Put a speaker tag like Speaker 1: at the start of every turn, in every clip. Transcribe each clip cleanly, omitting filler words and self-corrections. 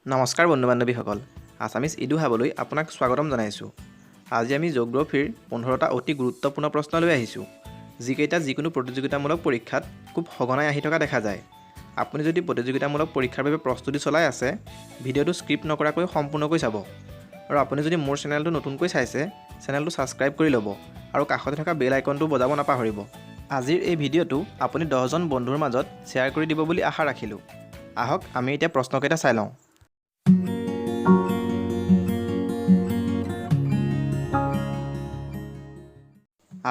Speaker 1: নমস্কাৰ বন্ধু বান্ধৱীসকল, Assamese edu হাবলৈ আপোনাক স্বাগতম জনাইছোঁ। আজি আমি জিঅ'গ্ৰাফীৰ 15টা অতি গুৰুত্বপূৰ্ণ প্ৰশ্ন লৈ আহিছোঁ, যিকেইটা যিকোনো প্ৰতিযোগিতামূলক পৰীক্ষাত খুব সঘনাই আহি থকা দেখা যায়। আপুনি যদি প্ৰতিযোগিতামূলক পৰীক্ষাৰ বাবে প্ৰস্তুতি চলাই আছে, ভিডিঅ'টো স্ক্ৰিপ্ট নকৰাকৈ সম্পূৰ্ণকৈ চাব। আৰু আপুনি যদি মোৰ চেনেলটো নতুনকৈ চাইছে, চেনেলটো ছাবস্ক্ৰাইব কৰি ল'ব আৰু কাষতে থকা বেল আইকনটো বজাব নাপাহৰিব। আজিৰ এই ভিডিঅ'টো আপুনি 10জন বন্ধুৰ মাজত শ্বেয়াৰ কৰি দিব বুলি আশা ৰাখিলোঁ। আহক আমি এতিয়া প্ৰশ্নকেইটা চাই লওঁ।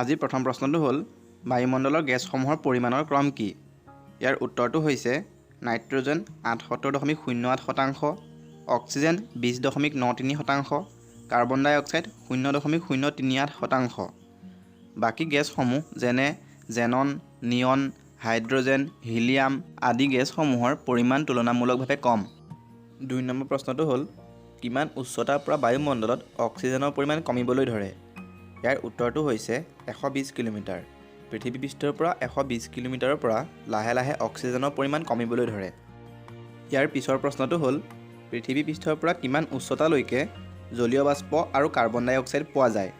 Speaker 1: আজিৰ প্ৰথম প্ৰশ্নটো হ'ল, বায়ুমণ্ডলৰ গেছসমূহৰ পৰিমাণৰ ক্ৰম কি? ইয়াৰ উত্তৰটো হৈছে নাইট্ৰজেন 78.08%, অক্সিজেন 20.93%, কাৰ্বন ডাই অক্সাইড 0.038%। বাকী গেছসমূহ যেনে জেনন, নিয়ন, হাইড্ৰজেন, হিলিয়াম আদি গেছসমূহৰ পৰিমাণ তুলনামূলকভাৱে কম। 2 নম্বৰ প্ৰশ্নটো হ'ল, কিমান উচ্চতাৰ পৰা বায়ুমণ্ডলত অক্সিজেনৰ পৰিমাণ কমিবলৈ ধৰে? ইয়াৰ উত্তৰটো হৈছে 120 কিলোমিটাৰ। পৃথিৱী পৃষ্ঠৰ পৰা 120 কিলোমিটাৰৰ পৰা লাহে লাহে অক্সিজেনৰ পৰিমাণ কমিবলৈ ধৰে। ইয়াৰ পিছৰ প্ৰশ্নটো হ'ল, পৃথিৱী পৃষ্ঠৰ পৰা কিমান উচ্চতালৈকে জলীয় বাষ্প আৰু কাৰ্বন ডাই অক্সাইড পোৱা যায়?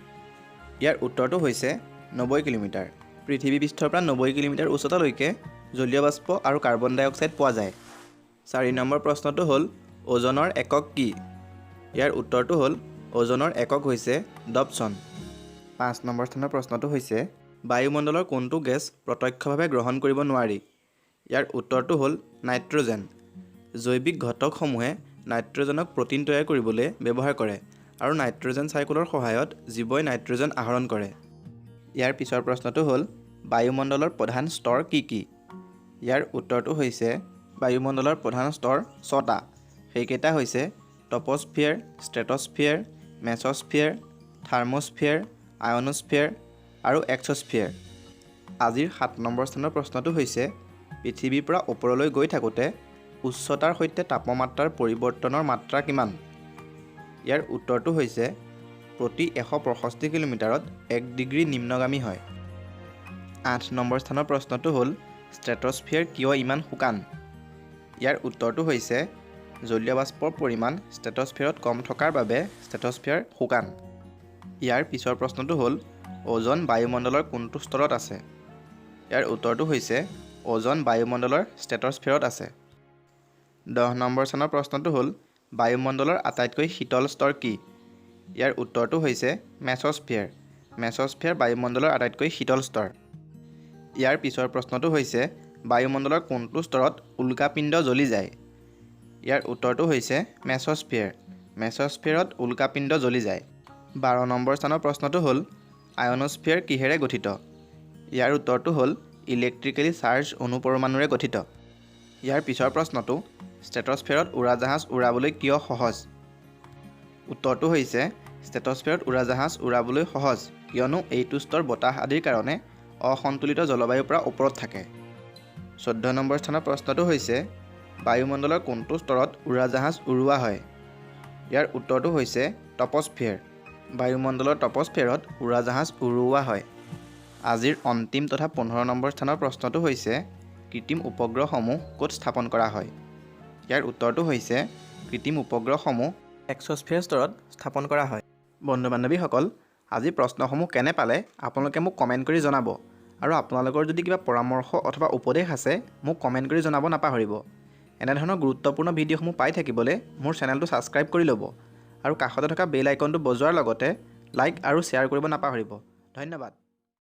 Speaker 1: ইয়াৰ উত্তৰটো হৈছে 90 কিলোমিটাৰ। পৃথিৱী পৃষ্ঠৰ পৰা 90 কিলোমিটাৰ উচ্চতালৈকে জলীয় বাষ্প আৰু কাৰ্বন ডাই অক্সাইড পোৱা যায়। 4 নম্বৰ প্ৰশ্নটো হ'ল, ওজনৰ একক কি? ইয়াৰ উত্তৰটো হ'ল, ওজনৰ একক হৈছে ডবছন। 5 নম্বৰ স্থানৰ প্ৰশ্নটো হৈছে, বায়ুমণ্ডলৰ কোনটো গেছ প্ৰত্যক্ষভাৱে গ্ৰহণ কৰিব নোৱাৰি? ইয়াৰ উত্তৰটো হ'ল নাইট্ৰজেন। জৈৱিক ঘটকসমূহে নাইট্ৰজেনক প্ৰ'টিন তৈয়াৰ কৰিবলৈ ব্যৱহাৰ কৰে আৰু নাইট্ৰজেন চাইকেলৰ সহায়ত জীৱই নাইট্ৰজেন আহৰণ কৰে। ইয়াৰ পিছৰ প্ৰশ্নটো হ'ল, বায়ুমণ্ডলৰ প্ৰধান স্তৰ কি কি? ইয়াৰ উত্তৰটো হৈছে, বায়ুমণ্ডলৰ প্ৰধান স্তৰ 6টা। সেইকেইটা হৈছে টপ'স্ফিয়াৰ, ষ্ট্ৰেট'স্ফিয়াৰ, মেছ'স্ফিয়াৰ, থাৰ্মোস্ফিয়াৰ, আয়নোস্ফিয়াৰ আৰু এক্সোস্ফিয়াৰ। আজিৰ 7 নম্বৰ স্থানৰ প্ৰশ্নটো হৈছে, পৃথিৱীৰ পৰা ওপৰলৈ গৈ থাকোঁতে উচ্চতাৰ সৈতে তাপমাত্ৰাৰ পৰিৱৰ্তনৰ মাত্ৰা কিমান? ইয়াৰ উত্তৰটো হৈছে, প্ৰতি 165 কিলোমিটাৰত 1 ডিগ্ৰী নিম্নগামী হয়। 8 নম্বৰ স্থানৰ প্ৰশ্নটো হ'ল, ষ্ট্ৰেট'স্ফিয়াৰ কিয় ইমান শুকান? ইয়াৰ উত্তৰটো হৈছে, জলীয় বাষ্পৰ পৰিমাণ ষ্ট্ৰেট'স্ফিয়াৰত কম থকাৰ বাবে ষ্ট্ৰেট'স্ফিয়াৰ শুকান। ইয়াৰ পিছৰ প্ৰশ্নটো হ'ল, ওজন বায়ুমণ্ডলৰ কোনটো স্তৰত আছে? ইয়াৰ উত্তৰটো হৈছে, ওজন বায়ুমণ্ডলৰ ষ্ট্ৰেট'স্ফিয়াৰত আছে। 10 নম্বৰ স্থানৰ প্ৰশ্নটো হ'ল, বায়ুমণ্ডলৰ আটাইতকৈ শীতল স্তৰ কি? ইয়াৰ উত্তৰটো হৈছে মেছ'স্ফিয়াৰ। মেছ'স্ফিয়াৰ বায়ুমণ্ডলৰ আটাইতকৈ শীতল স্তৰ। ইয়াৰ পিছৰ প্ৰশ্নটো হৈছে, বায়ুমণ্ডলৰ কোনটো স্তৰত উল্কাপিণ্ড জ্বলি যায়? ইয়াৰ উত্তৰটো হৈছে মেছ'স্ফিয়াৰ। মেছ'স্ফিয়াৰত উল্কাপিণ্ড জ্বলি যায়। 12 নম্বৰ স্থানৰ প্ৰশ্নটো হ'ল, আয়নোস্ফিয়াৰ কিহেৰে গঠিত? ইয়াৰ উত্তৰটো হ'ল, ইলেক্ট্ৰিকেলি চাৰ্জ অণুপৰমাণুৰে গঠিত। ইয়াৰ পিছৰ প্ৰশ্নটো, ষ্ট্ৰেট'স্ফিয়াৰত উৰাজাহাজ উৰাবলৈ কিয় সহজ? উত্তৰটো হৈছে, ষ্ট্ৰেট'স্ফিয়াৰত উৰাজাহাজ উৰাবলৈ সহজ কিয়নো এইটো স্তৰ বতাহ আদিৰ কাৰণে অসন্তুলিত জলবায়ুৰ পৰা ওপৰত থাকে। 14 নম্বৰ স্থানৰ প্ৰশ্নটো হৈছে, বায়ুমণ্ডলৰ কোনটো স্তৰত উৰাজাহাজ উৰুৱা হয়? ইয়াৰ উত্তৰটো হৈছে টপ'স্ফিয়াৰ। বায়ুমণ্ডলৰ টপ'স্ফিয়াৰত উৰাজাহাজ উৰুওৱা হয়। আজিৰ অন্তিম তথা 15 নম্বৰ স্থানৰ প্ৰশ্নটো হৈছে, কৃত্ৰিম উপগ্ৰহসমূহ ক'ত স্থাপন কৰা হয়? ইয়াৰ উত্তৰটো হৈছে, কৃত্ৰিম উপগ্ৰহসমূহ এক্সোস্ফিয়াৰ স্তৰত স্থাপন কৰা হয়। বন্ধু বান্ধৱীসকল, আজি প্ৰশ্নসমূহ কেনে পালে আপোনালোকে মোক কমেণ্ট কৰি জনাব আৰু আপোনালোকৰ যদি কিবা পৰামৰ্শ অথবা উপদেশ আছে মোক কমেণ্ট কৰি জনাব নাপাহৰিব। এনেধৰণৰ গুৰুত্বপূৰ্ণ ভিডিঅ'সমূহ পাই থাকিবলৈ মোৰ চেনেলটো ছাবস্ক্ৰাইব কৰি ল'ব আৰু কাষতে থকা বেল আইকনটো বজোৱাৰ লগতে লাইক আৰু শ্বেয়াৰ কৰিব নাপাহৰিব। ধন্যবাদ।